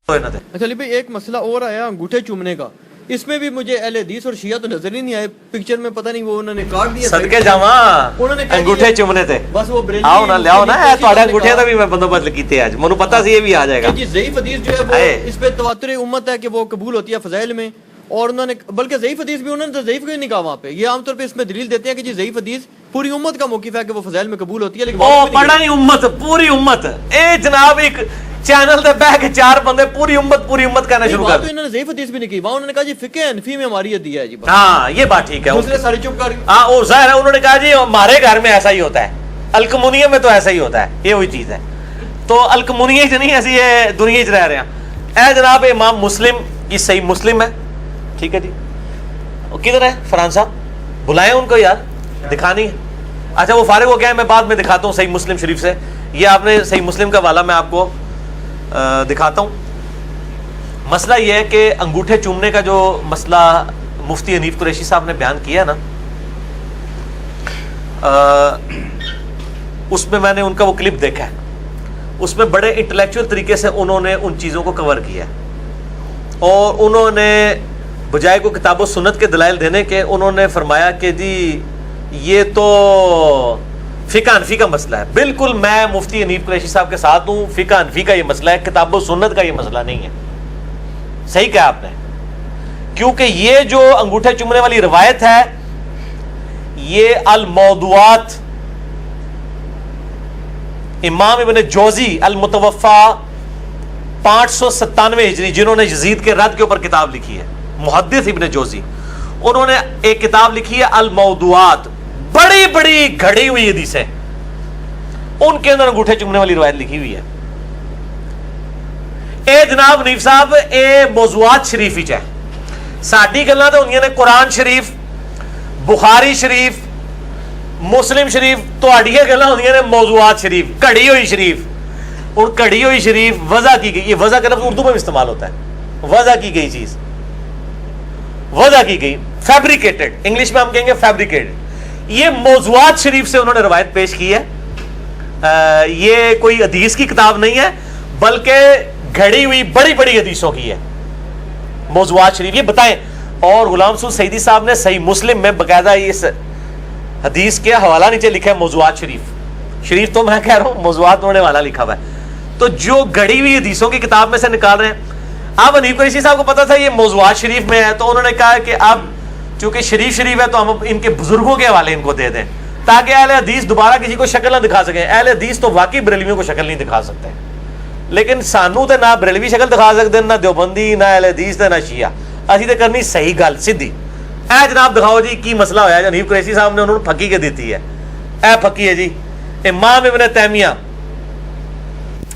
اچھا علی بھائی ایک مسئلہ اور آیا انگوٹھے چومنے کا، اس میں بھی مجھے اہل حدیث اور شیعہ تو نظر ہی نہیں آئے پکچر میں، پتہ نہیں وہ انہوں نے کاٹ دیا صدقے جاواں انگوٹھے چومنے تے بس وہ بریلوی آؤ نا لیاؤ نا تہاڈے انگوٹھے دا بھی میں بندوبست کیتے اج مینوں پتہ سی یہ بھی آ جائے گا جی ضعیف حدیث جو ہے وہ اس پہ تواتر امت ہے کہ وہ قبول ہوتی ہے فضائل میں، اور انہوں نے بلکہ ضعیف حدیث بھی انہوں نے تو ضعیف کو ہی نہیں کہا وہاں پہ، یہ عام طور پہ اس میں دلیل دیتے ہیں کہ جی ضعیف حدیث پوری امت کا موقف ہے کہ وہ فضائل میں قبول ہوتی ہے، لیکن او بڑا ہی امت پوری امت اے جناب ایک چینل تے بیٹھ کے چار بندے پوری امت کہنا شروع کر تو انہوں نے ضعیف حدیث بھی نہیں کی، وہاں انہوں نے کہا جی فقہ حنفی میں ہماری یہ دیا ہے جی، ہاں یہ بات ٹھیک ہے، دوسرے سارے چپ کر ہاں وہ ظاہر ہے انہوں نے کہا جی ہمارے گھر میں ایسا ہی ہوتا ہے، الکمونیہ میں تو ایسا ہی ہوتا ہے، یہ وہی چیز ہے، تو الکمونیہ چ نہیں ایسی ہے دنیا چ رہ رہے ہیں۔ اے جناب امام مسلم کی صحیح مسلم ہے، ٹھیک ہے جی، کدھر ہے فرحان صاحب؟ بلائیں ان کو یار، دکھانی ہے۔ اچھا وہ فارغ ہو گیا ہے، میں بعد میں دکھاتا ہوں صحیح مسلم شریف سے، یہ آپ نے صحیح مسلم کا حوالہ میں آپ کو دکھاتا ہوں۔ مسئلہ یہ ہے کہ انگوٹھے چومنے کا جو مسئلہ مفتی حنیف قریشی صاحب نے بیان کیا نا، اس میں نے ان کا وہ کلپ دیکھا ہے، اس میں بڑے انٹلیکچوئل طریقے سے انہوں نے ان چیزوں کو کور کیا ہے، اور انہوں نے بجائے کو کتاب و سنت کے دلائل دینے کے انہوں نے فرمایا کہ جی یہ تو فقہ حنفی کا مسئلہ ہے۔ بالکل میں مفتی حنیف قریشی صاحب کے ساتھ ہوں، فقہ حنفی کا یہ مسئلہ ہے، کتاب و سنت کا یہ مسئلہ نہیں ہے۔ صحیح کہا آپ نے، کیونکہ یہ جو انگوٹھے چومنے والی روایت ہے یہ الموضوعات امام ابن جوزی المتوفا 597 ہجری، جنہوں نے یزید کے رد کے اوپر کتاب لکھی ہے، محدث ابن جوزی، انہوں نے ایک کتاب لکھی ہے الموضوعات، بڑی بڑی گھڑی ہوئی حدیثیں، ان کے اندر انگوٹھے چومنے والی روایت لکھی ہوئی ہے۔ اے جناب حنیف صاحب اے موضوعات شریف ہی چاہے ساڈی گلاں تے ہوندیاں نے قرآن شریف، بخاری شریف، مسلم شریف، تہاڈیاں گلاں ہوندیاں نے موضوعات شریف، گھڑی ہوئی شریف۔ اور گھڑی ہوئی شریف وضع کی گئی، یہ وضع کا لفظ اردو میں بھی استعمال ہوتا ہے، وضع کی گئی چیز، وضع کی گئی، فیبریکیٹڈ، انگلش میں ہم کہیں گے فیبریکیٹڈ۔ یہ موضوعات شریف سے انہوں نے روایت پیش کی ہے، یہ کوئی حدیث کی کتاب نہیں ہے بلکہ گھڑی ہوئی بڑی بڑی حدیثوں کی ہے موضوعات شریف۔ یہ بتائیں، اور غلام سعود سعیدی صاحب نے صحیح مسلم میں باقاعدہ اس حدیث کے حوالہ نیچے لکھا ہے موضوعات شریف تو میں کہہ رہا ہوں موضوعات انہوں نے حوالہ لکھا ہوا ہے، تو جو گھڑی ہوئی حدیثوں کی کتاب میں سے نکال رہے ہیں۔ اب حنیف قریشی صاحب کو پتا تھا یہ موضوعات شریف میں ہے، تو انہوں نے کہا کہ اب چونکہ شریف ہے تو ہم ان کے بزرگوں کے حوالے ان کو دے دیں تاکہ اہل حدیث دوبارہ کسی کو شکل نہ دکھا سکیں۔ اہل حدیث تو واقعی بریلویوں کو شکل نہیں دکھا سکتے، لیکن سانو تے نہ بریلوی شکل دکھا سکتے، نہ دیوبندی، نہ اہل حدیث تے نہ شیعہ، اسی تے کرنی صحیح گل سیدھی۔ اے جناب دکھاؤ جی کی مسئلہ ہویا ہے، حنیف قریشی صاحب نے انہوں نے پھکی کے دیتی ہے، اے پھکی ہے جی امام ابن تیمیہ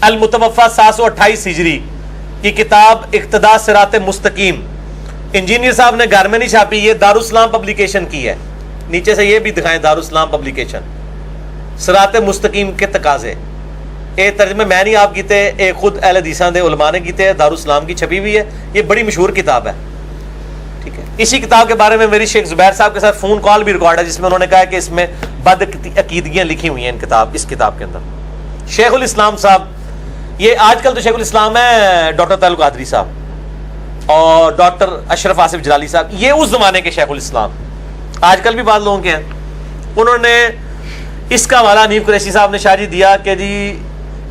المتوفا 728 ہجری کی کتاب اقتداء صراط مستقیم، انجینئر صاحب نے گھر میں نہیں چھاپی، یہ دارالاسلام پبلیکیشن کی ہے، نیچے سے یہ بھی دکھائیں دارالاسلام پبلیکیشن، صراط مستقیم کے تقاضے، اے ترجمے میں نہیں آپ کیتے، اے خود اہل حدیثاں دے علماء نے کیتے، دارالاسلام کی چھپی ہوئی ہے، یہ بڑی مشہور کتاب ہے، ٹھیک ہے۔ اسی کتاب کے بارے میں میری شیخ زبیر صاحب کے ساتھ فون کال بھی ریکارڈ ہے، جس میں انہوں نے کہا کہ اس میں بد عقیدگیاں لکھی ہوئی ہیں اس کتاب کے اندر۔ شیخ الاسلام صاحب، یہ آج کل تو شیخ الاسلام ہے ڈاکٹر طاہر القادری صاحب اور ڈاکٹر اشرف آصف جلالی صاحب، یہ اس زمانے کے شیخ الاسلام، آج کل بھی بعض لوگوں کے ہیں۔ انہوں نے اس کا حوالہ حنیف قریشی صاحب نے شاہ دیا کہ جی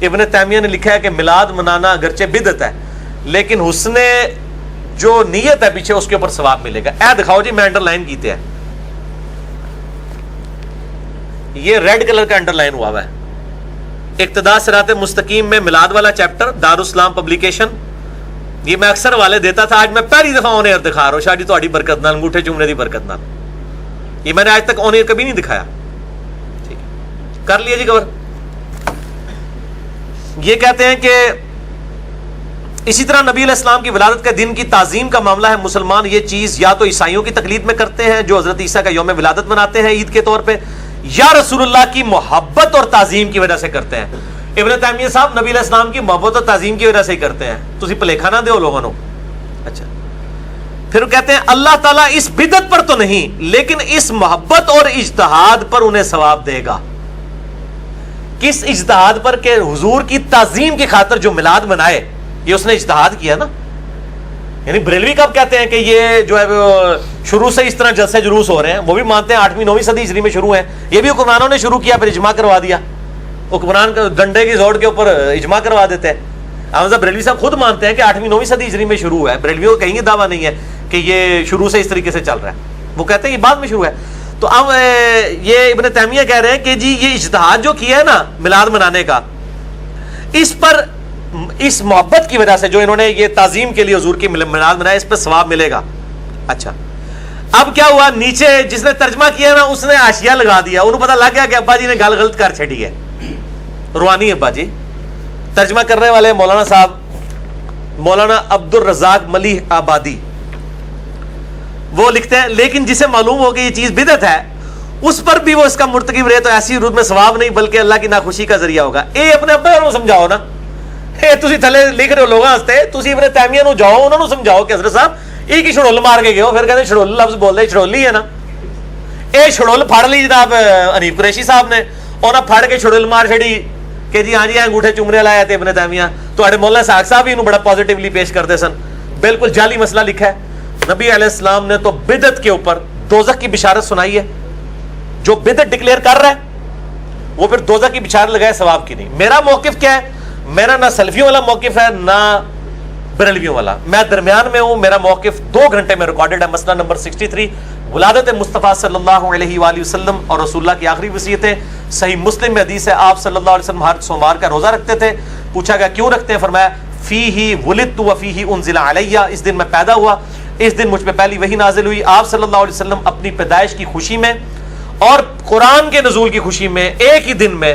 ابن تیمیہ نے لکھا ہے کہ میلاد منانا اگرچہ بدعت ہے لیکن حسن جو نیت ہے پیچھے اس کے اوپر ثواب ملے گا۔ اے دکھاؤ جی میں انڈر لائن کیتے ہیں، یہ ریڈ کلر کا انڈر لائن ہوا ہے، اقتداء صراط مستقیم میں میلاد والا چیپٹر، دارالاسلام پبلیکیشن۔ یہ میں اکثر والے دیتا تھا، آج میں پہلی دفعہ آن ایئر دکھا رہا ہوں، شاید تہاڈی برکت نال، انگوٹھے چومنے دی برکت نال، یہ میں نے آج تک آن ایئر کبھی نہیں دکھایا، ٹھیک کر لیا جی کور۔ یہ کہتے ہیں کہ اسی طرح نبی علیہ السلام کی ولادت کے دن کی تعظیم کا معاملہ ہے، مسلمان یہ چیز یا تو عیسائیوں کی تقلید میں کرتے ہیں جو حضرت عیسیٰ کا یوم ولادت مناتے ہیں عید کے طور پہ، یا رسول اللہ کی محبت اور تعظیم کی وجہ سے کرتے ہیں۔ ابن تیمیہ صاحب نبی علیہ السلام کی محبت اور تعظیم کی وجہ سے ہی کرتے ہیں، تسی بھلیکھا نہ دیو لوگوں نو۔ اچھا پھر وہ کہتے ہیں اللہ تعالیٰ اس بدعت پر تو نہیں لیکن اس محبت اور اجتہاد پر انہیں ثواب دے گا۔ کس اجتہاد پر؟ کہ حضور کی تعظیم کی خاطر جو میلاد منائے یہ اس نے اجتہاد کیا نا. یعنی بریلوی کب کہتے ہیں کہ یہ جو ہے شروع سے اس طرح جلسے جلوس ہو رہے ہیں؟ وہ بھی مانتے ہیں 8ویں 9ویں صدی ہجری میں شروع ہیں. یہ بھی حکمرانوں نے شروع کیا، پھر اجماع کروا دیا. حکمران ڈنڈے کی زوڑ کے اوپر اجماع کروا دیتے ہیں. احمد بریلوی صاحب خود مانتے ہیں کہ 8ویں 9ویں صدی ہجری میں شروع ہے. بریلویوں کا کہیں گے دعویٰ نہیں ہے کہ یہ شروع سے اس طریقے سے چل رہا ہے. وہ کہتے ہیں یہ بعد میں شروع ہے. تو اب یہ ابن تیمیہ کہہ رہے ہیں کہ جی یہ اجتہاد جو کیا ہے نا میلاد منانے کا، اس پر اس محبت کی وجہ سے جو انہوں نے یہ تعظیم کے لیے حضور کی میلاد منایا، اس پہ ثواب ملے گا. اچھا اب کیا ہوا، نیچے جس نے ترجمہ کیا نا اس نے حاشیہ لگا دیا. انہوں پتہ لگ گیا کہ ابا جی نے گل غلط کر چھڑی ہے. روحانی ابا جی ترجمہ کرنے والے مولانا صاحب مولانا عبد الرزاق ملیح آبادی، وہ لکھتے ہیں لیکن جسے معلوم ہو کہ یہ چیز بدعت ہے اس پر بھی وہ اس کا مرتکب رہے تو ایسی روح میں ثواب نہیں بلکہ اللہ کی ناخوشی کا ذریعہ ہوگا. اے اپنے ابا کو سمجھاؤ نا، اے تسی تھلے لکھ رہے ہو لوگاں واسطے، تسی ابن تیمیہ نو جاؤ انہاں نو سمجھاؤ کہ حضرت صاحب ایک ہی چھڑول مار کے گئے ہو، پھر کہتے ہیں چھڑول لفظ بول دے، چھڑول ہی ہے نا. اے چھڑول پھڑ لی جناب حنیف قریشی صاحب نے، انہاں پھڑ کے چھڑول مار چھڑی کہ جی ہاں جی انگوٹھے چومنے لایا تے ابن تیمیہ. تواڈے مولانا اسحاق صاحب بھی انہوں بڑا پازیٹیولی پیش کرتے سن. بالکل جعلی مسئلہ لکھا ہے. نبی علیہ السلام نے تو بدعت کے اوپر دوزخ کی بشارت سنائی ہے. جو بدعت ڈکلیئر کر رہا ہے وہ پھر دوزخ کی بشارت لگائے، ثواب کی نہیں. میرا موقف کیا ہے؟ میرا نہ سلفیوں والا موقف ہے نہ بریلویوں والا، میں درمیان میں ہوں. میرا موقف 2 گھنٹے میں ریکارڈڈ ہے. مسئلہ نمبر 63 ولادت مصطفیٰ صلی اللہ علیہ وآلہ وسلم اور رسول اللہ کی آخری وصیتیں. صحیح مسلم میں حدیث ہے آپ صلی اللہ علیہ وسلم ہر سوموار کا روزہ رکھتے تھے. پوچھا گیا کیوں رکھتے ہیں؟ فرمایا فیہ ولدت وفیہ انزل علیہ، اس دن میں پیدا ہوا، اس دن مجھ پہ پہلی وحی نازل ہوئی. آپ صلی اللہ علیہ وسلم اپنی پیدائش کی خوشی میں اور قرآن کے نزول کی خوشی میں ایک ہی دن میں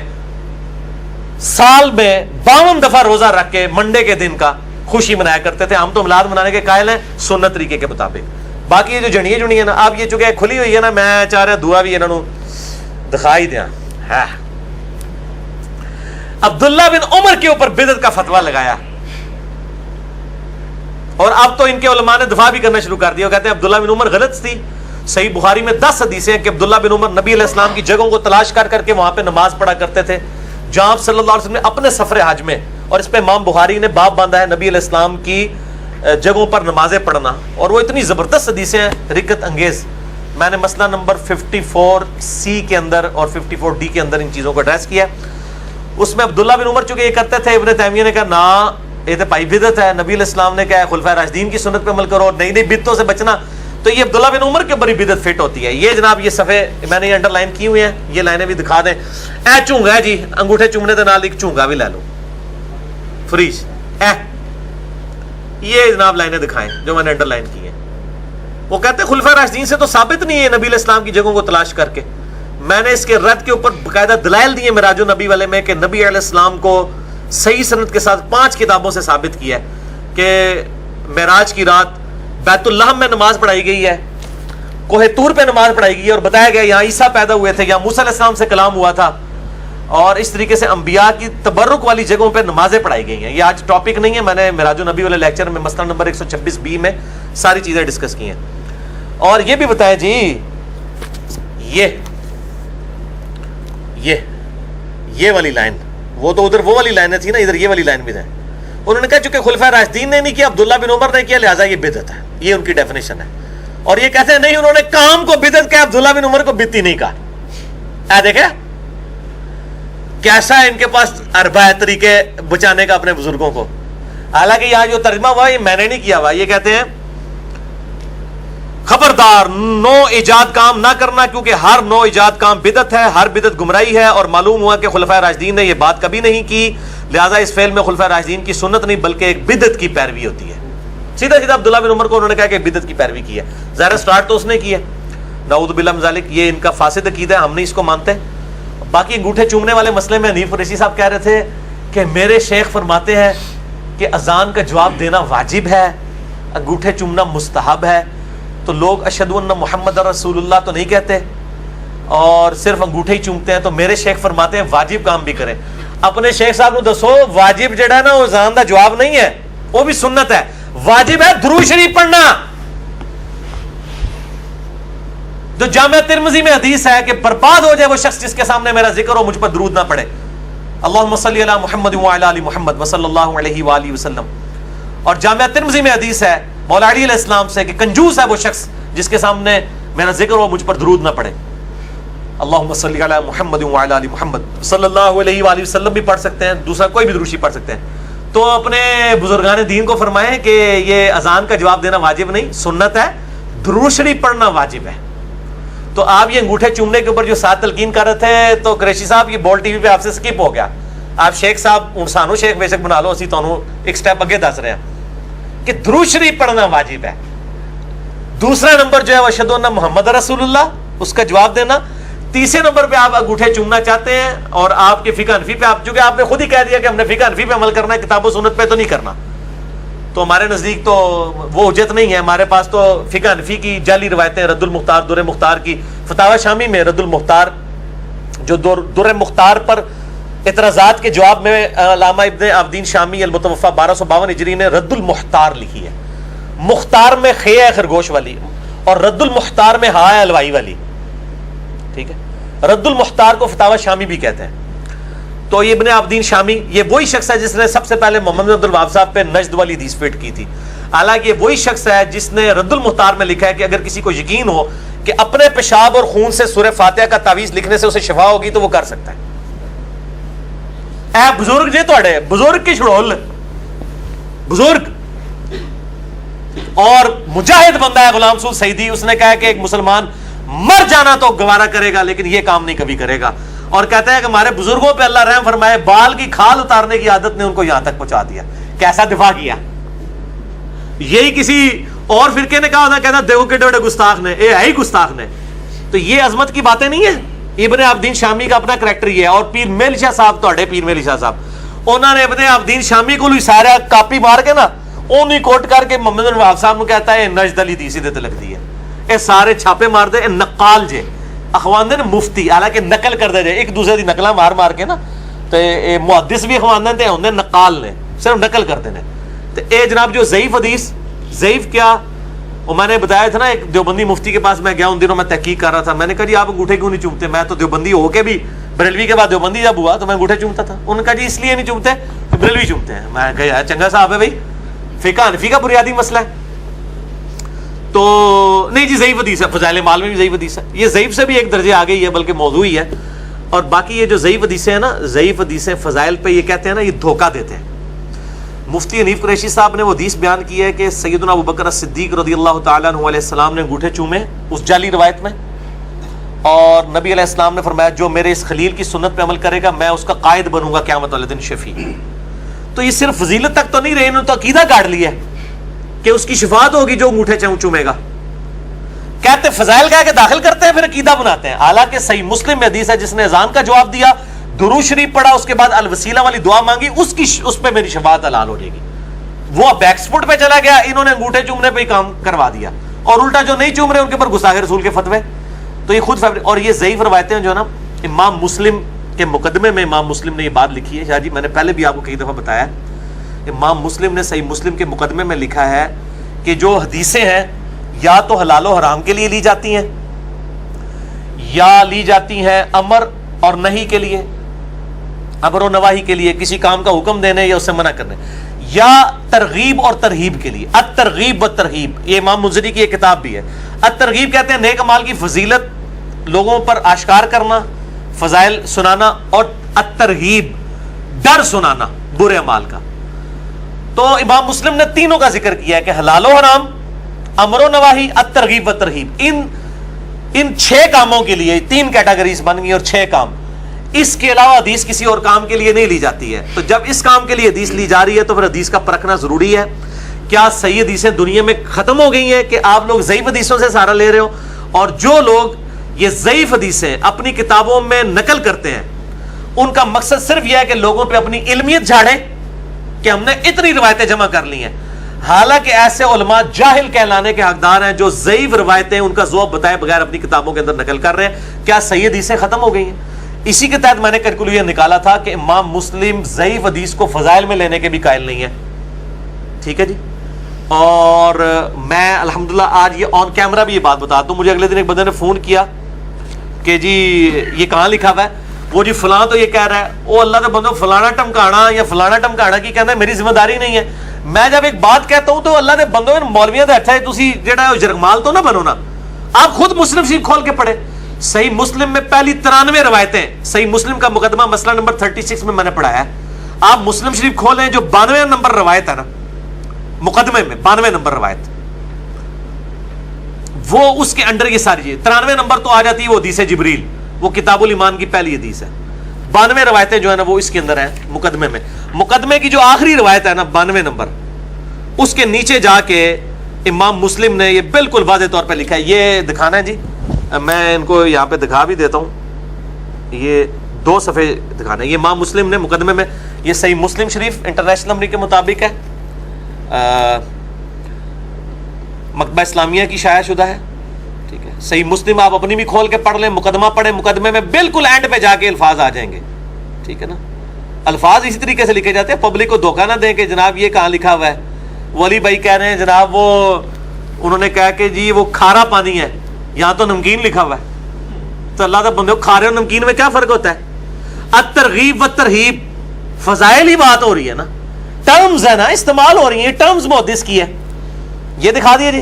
سال میں 52 دفعہ روزہ رکھ کے منڈے کے دن کا خوشی منایا کرتے تھے. ہم تو میلاد منانے کے قائل ہیں سنت طریقے کے مطابق. باقی یہ جو جنیے جنی ہے نا، اب یہ چونکہ کھلی ہوئی ہے نا، میں چاہ رہا دعا بھی انہوں دکھائی دیا. عبداللہ بن عمر کے اوپر بدعت کا فتویٰ لگایا اور اب تو ان کے علماء نے دفاع بھی کرنا شروع کر دیا. وہ کہتے ہیں عبداللہ بن عمر غلط تھی. صحیح بخاری میں 10 حدیثیں ہیں کہ عبداللہ بن عمر نبی علیہ السلام کی جگہوں کو تلاش کر کر کے وہاں پہ نماز پڑھا کرتے تھے جہاں آپ صلی اللہ علیہ وسلم نے اپنے سفر حج میں، اور اس پہ امام بخاری نے باب باندھا ہے نبی علیہ السلام کی جگہوں پر نمازیں پڑھنا. اور وہ اتنی زبردست حدیثیں ہیں رکت انگیز. میں نے مسئلہ نمبر 54C کے اندر اور 54D کے اندر ان چیزوں کو ایڈریس کیا. اس میں عبداللہ بن عمر چونکہ یہ کرتے تھے، ابن تیمیہ نے کہا نا یہ تو پائی بدعت ہے. نبی علیہ السلام نے کہا خلفائے راشدین کی سنت پہ عمل کرو، نئی نئی بدعتوں سے بچنا. تو یہ عبداللہ بن عمر کے اوپر ہی بدعت فٹ ہوتی ہے. یہ جناب یہ صفحے میں نے یہ انڈر لائن کی ہوئی ہیں، یہ لائنیں بھی دکھا دیں. اے چونگا ہے جی، انگوٹھے چومنے کے نال ایک چونگا بھی لے لو فریج. یہ جناب لائنیں دکھائیں جو میں نے انڈر لائن کی ہیں. وہ کہتے ہیں خلفائے راشدین سے تو ثابت نہیں ہے نبی علیہ السلام کی جگہوں کو تلاش کر کے. میں نے اس کے رد کے اوپر باقاعدہ دلائل دیے معراج النبی والے میں کہ نبی علیہ السلام کو صحیح سند کے ساتھ 5 کتابوں سے ثابت کیا ہے کہ معراج کی رات بیت اللحم میں نماز پڑھائی گئی ہے، کوہ طور پہ نماز پڑھائی گئی ہے، اور بتایا گیا یہاں عیسیٰ پیدا ہوئے تھے، یہاں موسیٰ علیہ السلام سے کلام ہوا تھا. اور اس طریقے سے انبیاء کی تبرک والی جگہوں پہ نمازیں پڑھائی گئی ہیں. یہ آج ٹاپک نہیں ہے، میں نے معراج النبی والے لیکچر میں مسئلہ نمبر 126B میں ساری چیزیں ڈسکس کی ہیں. اور یہ بھی بتایا جی یہ والی لائن، وہ تو ادھر وہ والی لائنیں تھی نا، ادھر یہ والی لائن بھی ہے. انہوں نے کہا چونکہ خلفائے راشدین نے نہیں کیا، عبداللہ بن عمر نے کیا، لہٰذا یہ بدعت ہے. یہ ان کی ڈیفینیشن ہے. اور یہ کہتے ہیں نہیں، انہوں نے کام کو بدعت کہا، عبداللہ بن عمر کو بدعتی نہیں کہا. دیکھیں کیسا ہے ان کے پاس اربع طریقے بچانے کا اپنے بزرگوں کو. حالانکہ یہاں جو ترجمہ ہوا یہ میں نے نہیں کیا ہوا. یہ کہتے ہیں خبردار نو ایجاد کام نہ کرنا، کیونکہ ہر نو ایجاد کام بدعت ہے، ہر بدعت گمراہی ہے. اور معلوم ہوا کہ خلفائے راشدین نے یہ بات کبھی نہیں کی، لہذا اس فعل میں خلفائے راشدین کی سنت نہیں بلکہ ایک بدعت کی پیروی ہوتی ہے. سیدھا سیدھا عبداللہ بن عمر کو انہوں نے کہا کہ بدعت کی پیروی کی ہے. ظاہر سٹارٹ تو اس نے کی ہے، نعوذ باللہ من ذالک. یہ ان کا فاسد عقیدہ ہے، ہم نہیں اس کو مانتے. باقی انگوٹھے چومنے والے مسئلے میں حنیف قریشی صاحب کہہ رہے تھے کہ میرے شیخ فرماتے ہیں کہ اذان کا جواب دینا واجب ہے، انگوٹھے چومنا مستحب ہے. تو لوگ اشہد ان محمد رسول اللہ تو نہیں کہتے اور صرف انگوٹھے ہی چومتے ہیں. تو میرے شیخ فرماتے ہیں واجب کام بھی کریں. اپنے شیخ صاحب کو دسو واجب جڑا ہے نا وہ اذان دا جواب نہیں ہے، وہ بھی سنت ہے. واجب ہے درود شریف پڑھنا. جو جامعہ ترمذی میں حدیث ہے کہ برباد ہو جائے وہ شخص جس کے سامنے میرا ذکر ہو مجھ پر درود نہ پڑھے. اللہم صلی علی محمد وعلی آل محمد وصلی اللہ علیہ وآلہ وسلم. اور جامعہ ترمذی میں حدیث ہے مولا علی علیہ السلام سے کہ کنجوس ہے وہ شخص جس کے سامنے میرا ذکر ہو مجھ پر درود نہ پڑے. اللہم صلی علی محمد وعلی آل محمد صلی اللہ علیہ وآلہ وسلم بھی پڑھ سکتے ہیں, دوسرا کوئی بھی دروشی پڑھ سکتے ہیں. تو اپنے بزرگان دین کو فرمائیں کہ یہ اذان کا جواب دینا واجب نہیں, سنت ہے, درود شریف پڑھنا واجب ہے. تو آپ یہ انگوٹھے چومنے کے اوپر جو ساتھ تلقین کر رہے تھے تو قریشی صاحب یہ بول ٹی وی پہ آپ سے سکپ ہو گیا. آپ شیخ صاحب سانو شیخ بے شک بنا لو, اسی تانوں ایک سٹیپ اگے دس رہے ہیں کہ درود شریف پڑھنا واجب ہے. دوسرا نمبر جو ہے وہ اشہدو ان محمد رسول اللہ, اس کا جواب دینا. تیسرے نمبر پہ آپ انگوٹھے چومنا چاہتے ہیں اور آپ کے فقہ حنفی پہ, آپ چونکہ آپ نے خود ہی کہہ دیا کہ ہم نے فقہ حنفی پہ عمل کرنا ہے, کتاب و سنت پہ تو نہیں کرنا, تو ہمارے نزدیک تو وہ حجت نہیں ہے. ہمارے پاس تو فقہ حنفی کی جعلی روایتیں, رد المختار در مختار کی, فتاوی شامی میں رد المختار جو در مختار پر اعتراضات کے جواب میں علامہ ابن عابدین شامی المتوفا 1252 ہجری نے رد المختار لکھی ہے. مختار میں خے ہے خرگوش والی, اور رد المختار میں ہا ہے الوائی والی. ٹھیک ہے, رد المختار کو فتاوی شامی بھی کہتے ہیں. تو یہ ابن عابدین شامی یہ وہی شخص ہے جس نے سب سے پہلے محمد عبد الوہاب صاحب پہ نجد والی حدیث فٹ کی تھی. حالانکہ یہ وہی شخص ہے جس نے رد المختار میں لکھا ہے کہ اگر کسی کو یقین ہو کہ اپنے پیشاب اور خون سے سورہ فاتحہ کا تعویذ لکھنے سے اسے شفا ہوگی تو وہ کر سکتا ہے. اے بزرگ جی تھوڑے بزرگ کی چھڑول بزرگ اور مجاہد بندہ ہے غلام سعود سعیدی, اس نے کہا کہ ایک مسلمان مر جانا تو گوارا کرے گا لیکن یہ کام نہیں کبھی کرے گا. اور کہتا ہے کہ ہمارے بزرگوں پہ اللہ رحم فرمائے, بال کی کھال اتارنے کی عادت نے ان کو یہاں تک پہنچا دیا. کیسا دفاع کیا. یہی کسی اور فرقے نے کہا ہوتا, کہتا دیکھو کڈے بڑے گستاخ نے, اے ہے ہی گستاخ نے. تو یہ عظمت کی باتیں نہیں ہیں. ابن عابدین شامی کا اپنا کریکٹر یہ ہے. اور پیر میل شاہ صاحب, توڑے پیر میل شاہ صاحب, انہوں نے ابن عابدین شامی کو سارا کاپی مار کے نا اونی کوٹ کر کے محمد بن وہاب صاحب کو کہتا ہے نجد علی دیسی دے لگ دی ہے. اے سارے چھاپے مار دے, اے نقال جے اخوان دے مفتی, حالانکہ نقل کر دے جائے ایک دوسرے دی نقلاں مار مار کے نا, تو اے محدث بھی اخوان دے ہوندے نقال نے, صرف نقل کرتے ہیں. تو اے جناب جو ضعیف حدیث, ضعیف کیا وہ میں نے بتایا تھا نا, ایک دیوبندی مفتی کے پاس میں گیا ان دنوں, میں تحقیق کر رہا تھا. میں نے کہا جی آپ انگوٹھے کیوں نہیں چومتے؟ میں تو دیوبندی ہو کے بھی بریلوی کے بعد دیوبندی جب ہوا تو میں انگوٹھے چومتا تھا. انہوں نے کہا جی اس لیے نہیں چومتے بریلوی چومتے ہیں. میں کہا یار چنگا صاحب ہے بھائی, فقہ حنفی کا بنیادی مسئلہ ہے. تو نہیں جی ضعیف حدیث ہے, فضائل مال میں بھی ضعیف حدیث ہے. یہ ضعیف سے بھی ایک درجے آ گئی ہے, بلکہ موضوع ہی ہے. اور باقی یہ جو ضعیف حدیثیں ہیں نا, ضعیف حدیثیں فضائل پہ یہ کہتے ہیں نا, یہ دھوکہ دیتے ہیں. مفتی حنیف قریشی صاحب نے وہ حدیث بیان کی ہے کہ سیدنا ابوبکر صدیق رضی اللہ تعالیٰ عنہ علیہ السلام نے انگوٹھے چومے اس جعلی روایت میں, اور نبی علیہ السلام نے فرمایا جو میرے اس خلیل کی سنت پہ عمل کرے گا میں اس کا قائد بنوں گا قیامت والے دن شفیع. تو یہ صرف فضیلت تک تو نہیں رہے, انہوں نے تو عقیدہ کاٹ لیا ہے کہ اس کی شفاعت ہوگی جو انگوٹھے چومے گا. کہتے فضائل کہہ کے داخل کرتے ہیں پھر عقیدہ بناتے ہیں. حالانکہ صحیح مسلم میں حدیث ہے جس نے اذان کا جواب دیا, درود شریف پڑھا, اس کے بعد الوسیلہ والی دعا مانگی, اس پہ میری شفاعت حلال ہو جائے گی. وہ بیک فٹ پہ چلا گیا, انہوں نے انگوٹھے چومنے پہ ہی کام کروا دیا, اور الٹا جو نہیں چوم رہے ان کے پر گستاخ رسول کے فتوے. تو یہ خود اور یہ ضعیف روایتیں جو ہے نا, امام مسلم کے مقدمے میں امام مسلم نے یہ بات لکھی ہے. شاہ جی میں نے پہلے بھی آپ کو کئی دفعہ بتایا, امام مسلم نے صحیح مسلم کے مقدمے میں لکھا ہے کہ جو حدیثیں ہیں یا تو حلال و حرام کے لیے لی جاتی ہیں, یا لی جاتی ہیں امر اور نہیں کے لیے, امر و نواہی کے لیے, کسی کام کا حکم دینے یا اسے منع کرنے, یا ترغیب اور ترہیب کے لیے. الترغیب و ترہیب, یہ امام منذری کی ایک کتاب بھی ہے. الترغیب کہتے ہیں نیک اعمال کی فضیلت لوگوں پر آشکار کرنا, فضائل سنانا, اور الترہیب ڈر سنانا برے اعمال کا. تو امام مسلم نے تینوں کا ذکر کیا ہے کہ حلال و حرام, امر و نواہی, الترغیب و ترہیب. ان 6 کاموں کے لیے 3 کیٹیگریز بن گئی اور 6 کام. اس کے علاوہ حدیث کسی اور کام کے لیے نہیں لی جاتی ہے. تو جب اس کام کے لیے حدیث لی جا رہی ہے تو پھر حدیث کا پرکھنا ضروری ہے. کیا صحیح حدیثیں دنیا میں ختم ہو گئی ہیں کہ آپ لوگ ضعیف حدیثوں سے سہارا لے رہے ہو؟ اور جو لوگ یہ ضعیف حدیثیں اپنی کتابوں میں نقل کرتے ہیں ان کا مقصد صرف یہ ہے کہ لوگوں پہ اپنی علمیت جھاڑیں کہ ہم نے اتنی روایتیں جمع کر لی ہیں. حالانکہ ایسے علماء جاہل کہلانے کے حقدار ہیں جو ضعیف روایتیں ان کا ذوق بتائے بغیر اپنی کتابوں کے اندر نقل کر رہے ہیں. کیا صحیح حدیثیں ختم ہو گئی ہیں؟ اسی کے تحت میں نے کیلکولیشن نکالا تھا کہ امام مسلم ضعیف حدیث کو فضائل میں لینے کے بھی قائل نہیں ہے. ٹھیک ہے جی. اور میں الحمدللہ آج یہ آن کیمرہ بھی یہ بات بتاتا ہوں. مجھے اگلے دن ایک بندے نے فون کیا کہ جی یہ کہاں لکھا ہوا ہے, وہ جی فلاں تو یہ کہہ رہا ہے. وہ اللہ کے بندو فلانا ٹمکانا یا فلانا ٹمکانا کی کہنا ہے میری ذمہ داری نہیں ہے. میں جب ایک بات کہتا ہوں تو اللہ نے بندوں میں مولویاں دا اچھا ہے تسی جڑا ہے جرگمال تو نہ بنو نا. آپ خود مسلم شریف کھول کے پڑھے. صحیح مسلم میں پہلی 93 روایتیں, صحیح مسلم کا مقدمہ مسئلہ نمبر 36 میں نے پڑھایا ہے. آپ مسلم شریف کھولیں جو 92 نمبر روایت ہے نا مقدمے میں, 92 نمبر روایت, وہ اس کے انڈر یہ ساری چیز. 93 نمبر تو آ جاتی ہے وہ حدیث جبریل, وہ کتاب الایمان کی پہلی حدیث ہے. 92 روایتیں جو ہے نا وہ اس کے اندر ہیں مقدمے میں. مقدمے کی جو آخری روایت ہے نا 92 نمبر, اس کے نیچے جا کے امام مسلم نے یہ بالکل واضح طور پہ لکھا ہے. یہ دکھانا ہے جی, میں ان کو یہاں پہ دکھا بھی دیتا ہوں. یہ 2 صفحے دکھانا ہے. یہ امام مسلم نے مقدمے میں, یہ صحیح مسلم شریف انٹرنیشنل نمبر کے مطابق ہے, مکتبہ اسلامیہ کی شائع شدہ ہے. ٹھیک ہے, صحیح مسلم آپ اپنی بھی کھول کے پڑھ لیں, مقدمہ پڑھیں, مقدمے میں بالکل اینڈ پہ جا کے الفاظ آ جائیں گے. ٹھیک ہے نا, الفاظ اسی طریقے سے لکھے جاتے ہیں. پبلک کو دھوکہ نہ دیں کہ جناب یہ کہاں لکھا ہوا ہے. ولی بھائی کہہ رہے ہیں جناب وہ انہوں نے کہا کہ جی وہ کھارا پانی ہے, یہاں تو نمکین لکھا ہوا ہے. تو اللہ کا بندے, کھارے اور نمکین میں کیا فرق ہوتا ہے؟ الترغیب و ترہیب فضائل ہی بات ہو رہی ہے نا, ٹرمز ہے نا, استعمال ہو رہی ہیں ٹرمز محدث کی ہے. یہ دکھا دیے جی,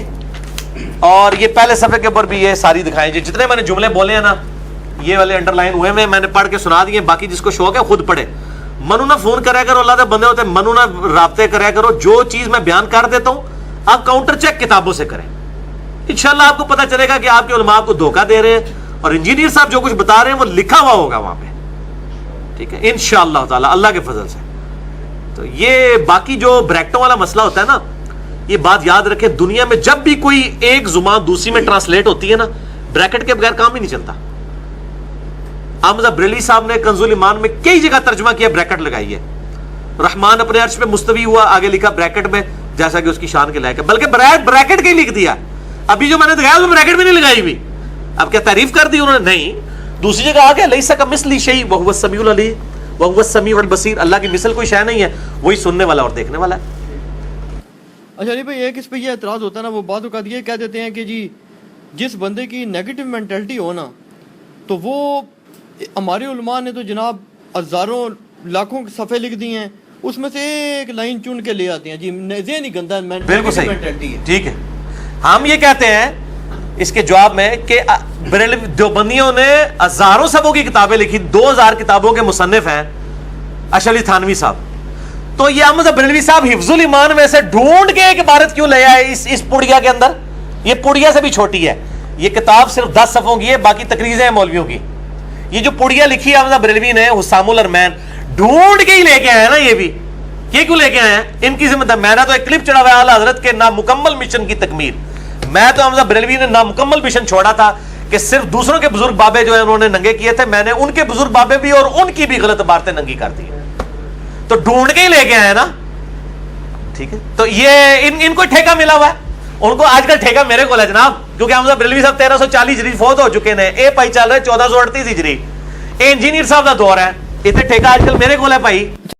اور یہ پہلے صفحے کے اوپر بھی یہ ساری دکھائیں جی. جتنے میں نے جملے بولے ہیں نا یہ والے انڈر لائن ہوئے میں نے پڑھ کے سنا دیے. باقی جس کو شوق ہے خود پڑھے. منو نہ فون کریا کرو, اللہ کے بندے ہوتے ہیں, منو نہ رابطے کریا کرو. جو چیز میں بیان کر دیتا ہوں آپ کاؤنٹر چیک کتابوں سے کریں, انشاءاللہ آپ کو پتہ چلے گا کہ آپ کے علماء کو دھوکہ دے رہے ہیں, اور انجینئر صاحب جو کچھ بتا رہے ہیں وہ لکھا ہوا ہوگا وہاں پہ. ٹھیک ہے, انشاءاللہ تعالی اللہ کے فضل سے. تو یہ باقی جو بریکٹوں والا مسئلہ ہوتا ہے نا, یہ بات یاد رکھیں, دنیا میں جب بھی کوئی ایک زبان دوسری میں ٹرانسلیٹ ہوتی ہے نا, بریکٹ کے بغیر کام ہی نہیں چلتا. احمد بریلوی صاحب نے کنز الایمان میں کئی جگہ ترجمہ کیا, بریکٹ لگائی ہے. رحمان اپنے عرش پہ مستوی ہوا, آگے لکھا بریکٹ میں جیسا کہ اس کی شان کے لائق ہے, بلکہ بریکٹ کے ہی لکھ دیا. ابھی جو میں نے دکھایا وہ بریکٹ میں نہیں لگائی ہوئی. اب کیا تعریف کر دی انہوں نے؟ نہیں. دوسری جگہ آگے لیس کمثلہ شیء وہو السمیع العلیم وہو السمیع البصیر, اللہ کی مثل کوئی شے نہیں ہے, وہی سننے والا اور دیکھنے والا ہے. اچھا علی بھائی, ایک اس پہ یہ اعتراض ہوتا ہے نا, وہ بعض اوقات یہ کہہ دیتے ہیں کہ جی جس بندے کی نیگیٹو مینٹلٹی ہو نا, تو وہ ہمارے علماء نے تو جناب ہزاروں لاکھوں صفحے لکھ دی ہیں, اس میں سے ایک لائن چن کے لے آتے ہیں جی ذہنی گندا بالکل صحیح مینٹلٹی ہے. ٹھیک ہے, ہم یہ کہتے ہیں اس کے جواب میں کہ دیوبندیوں نے ہزاروں صفحوں کی کتابیں لکھی, 2000 کتابوں کے مصنف ہیں اشرف علی تھانوی صاحب. تو یہ احمد بریلوی صاحب حفظ الایمان میں سے ڈھونڈ کے ایک عبارت کیوں لے آئے اس پڑیا کے اندر؟ یہ پڑیا سے بھی چھوٹی ہے, یہ کتاب صرف 10 صفحوں کی ہے, باقی تقریزیں ہیں مولویوں کی. یہ جو پڑیا لکھی ہے احمد بریلوی نے, حسام الارمین, ڈھونڈ کے ہی لے کے آئے نا. یہ بھی یہ کیوں لے کے آئے ہیں؟ ان کی ذمہ دار. میں نے تو ایک کلپ چڑھا ہوا ہے اعلیٰ حضرت کے نامکمل مشن کی تکمیل. میں تو احمد بریلوی نے نامکمل مشن چھوڑا تھا کہ صرف دوسروں کے بزرگ بابے جو ہیں انہوں نے ننگے کیے تھے, میں نے ان کے بزرگ بابے بھی اور ان کی بھی غلط عبارتیں ننگی کر دی. تو ڈھونڈ کے ہی لے کے آئے نا. ٹھیک ہے, تو یہ ان کو ٹھیکہ ملا ہوا ہے. ان کو آج کل ٹھیکہ میرے کو ہے جناب, کیونکہ احمد بریلوی صاحب 1340 ہجری فوت ہو چکے ہیں, اے پائی چل رہے 1438 ہجری, اے انجینئر صاحب کا دور ہے, اتنے ٹھیکہ آج کل میرے کو ہے بھائی.